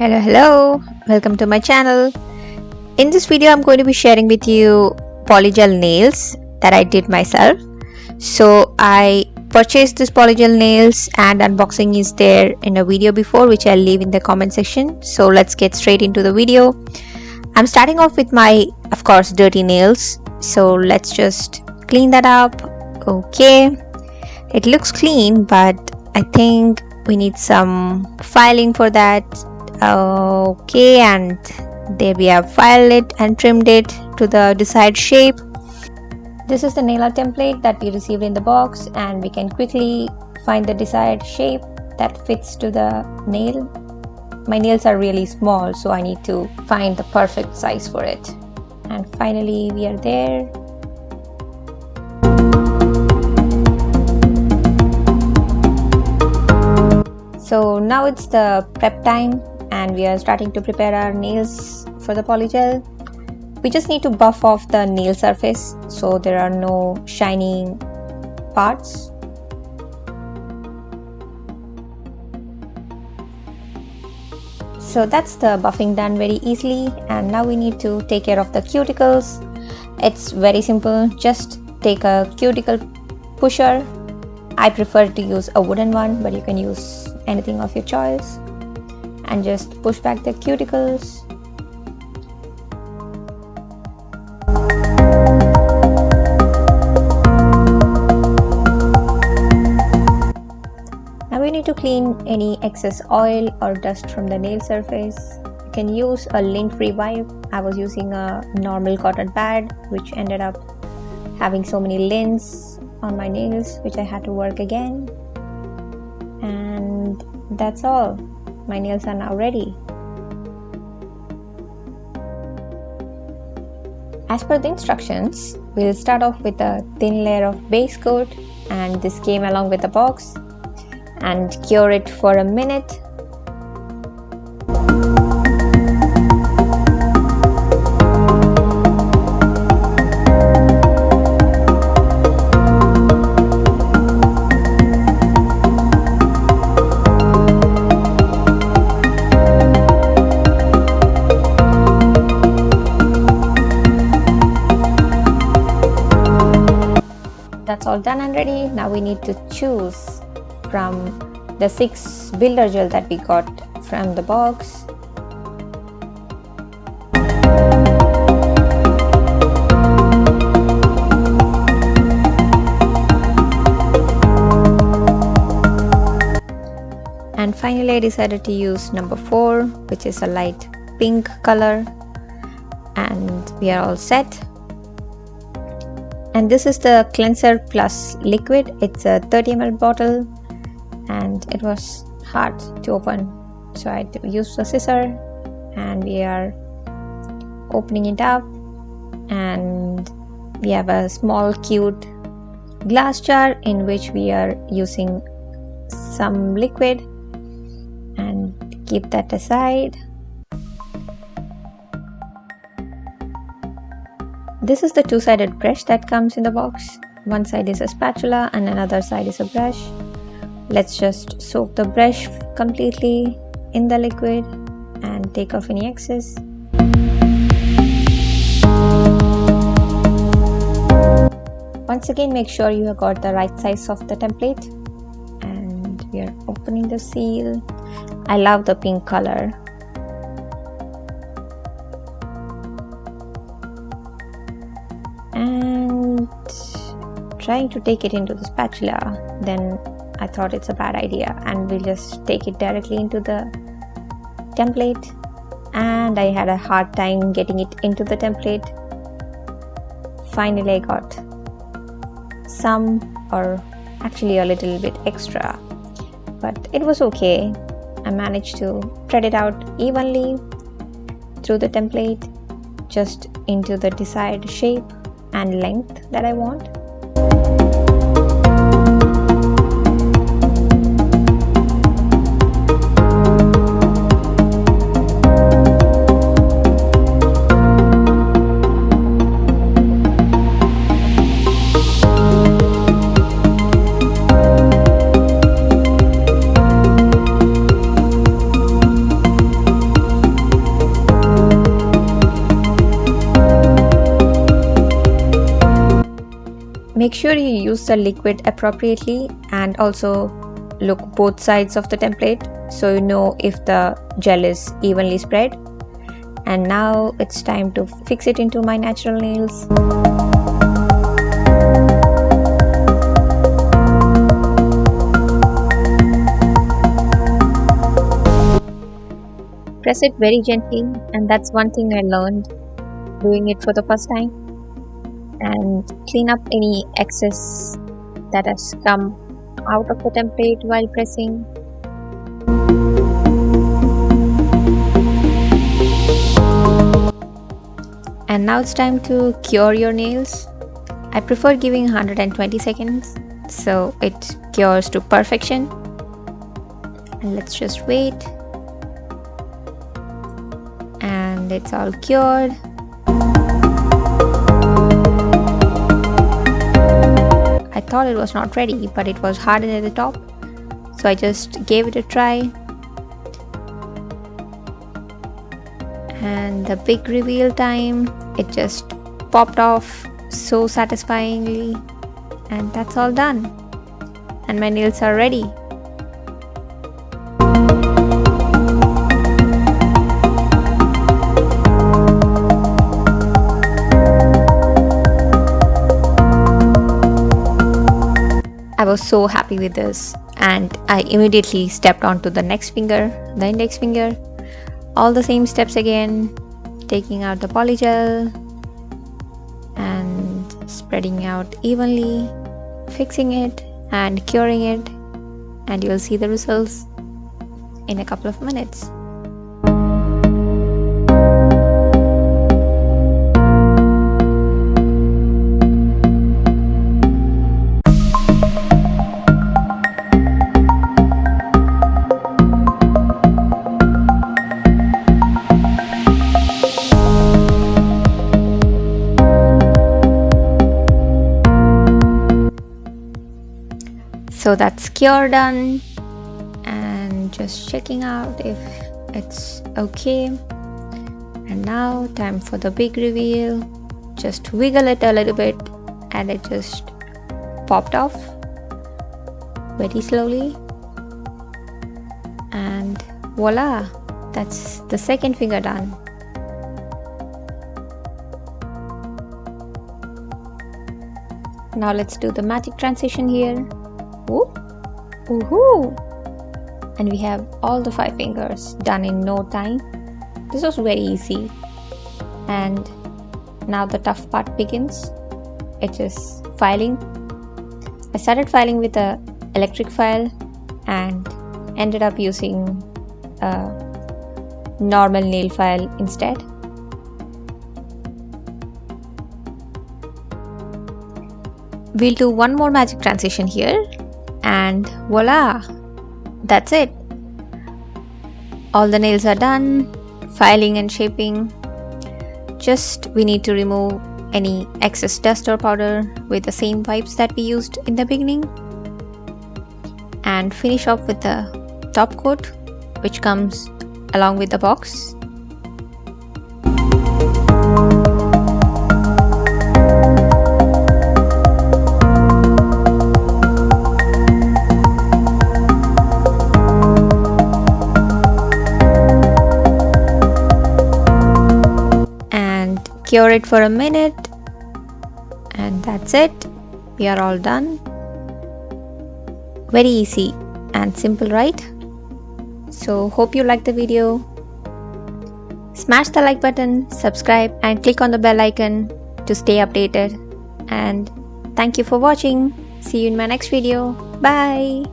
Hello, welcome to my channel. In this video I'm going to be sharing with you polygel nails that I did myself. So I purchased this polygel nails and unboxing is there in a video before, which I'll leave in the comment section. So let's get straight into the video. I'm starting off with my, of course, dirty nails. So let's just clean that up. Okay, it looks clean, but I think we need some filing for that. Okay, and there we have filed it and trimmed it to the desired shape. This is the nail art template that we received in the box, and we can quickly find the desired shape that fits to the nail. My nails are really small, so I need to find the perfect size for it. And finally we are there. So now it's the prep time and we are starting to prepare our nails for the polygel. We just need to buff off the nail surface so there are no shining parts. So that's the buffing done very easily, and now we need to take care of the cuticles. It's very simple, just take a cuticle pusher. I prefer to use a wooden one, but you can use anything of your choice, and just push back the cuticles. Now we need to clean any excess oil or dust from the nail surface. You can use a lint-free wipe. I was using a normal cotton pad, which ended up having so many lints on my nails, which I had to work again. And that's all. My nails are now ready. As per the instructions, we'll start off with a thin layer of base coat, and this came along with the box, and cure it for a minute. That's all done and ready. Now we need to choose from the 6 builder gel that we got from the box. And finally I decided to use number 4, which is a light pink color, and we are all set. And this is the cleanser plus liquid. It's a 30 ml bottle and it was hard to open, so I used a scissor, and we are opening it up, and we have a small cute glass jar in which we are using some liquid, and keep that aside. This is the two-sided brush that comes in the box. One side is a spatula and another side is a brush. Let's just soak the brush completely in the liquid and take off any excess. Once again, make sure you have got the right size of the template, and we are opening the seal. I love the pink color. And trying to take it into the spatula, then I thought it's a bad idea, and we'll just take it directly into the template, and I had a hard time getting it into the template. Finally I got some, or actually a little bit extra, but it was okay. I managed to spread it out evenly through the template, just into the desired shape and length that I want. Make sure you use the liquid appropriately and also look both sides of the template so you know if the gel is evenly spread. And now it's time to fix it into my natural nails. Press it very gently, and that's one thing I learned doing it for the first time. And clean up any excess that has come out of the template while pressing. And now it's time to cure your nails. I prefer giving 120 seconds so it cures to perfection. And let's just wait. And it's all cured. I thought it was not ready, but it was hardened at the top, so I just gave it a try. And the big reveal time, it just popped off so satisfyingly, and that's all done, and my nails are ready. I was so happy with this, and I immediately stepped onto the next finger, the index finger. All the same steps again, taking out the polygel and spreading out evenly, fixing it and curing it, and you will see the results in a couple of minutes. So that's cure done, and just checking out if it's okay. And now time for the big reveal. Just wiggle it a little bit and it just popped off very slowly, and voila, that's the second finger done. Now let's do the magic transition here. Woohoo! And we have all the 5 fingers done in no time. This was very easy. And now the tough part begins. It is filing. I started filing with a electric file and ended up using a normal nail file instead. We'll do one more magic transition here, and voila, that's it. All the nails are done, filing and shaping. Just we need to remove any excess dust or powder with the same wipes that we used in the beginning, and finish off with the top coat, which comes along with the box. Cure it for a minute, and that's it. We are all done. Very easy and simple, right? So hope you liked the video. Smash the like button, subscribe, and click on the bell icon to stay updated. And thank you for watching. See you in my next video. Bye.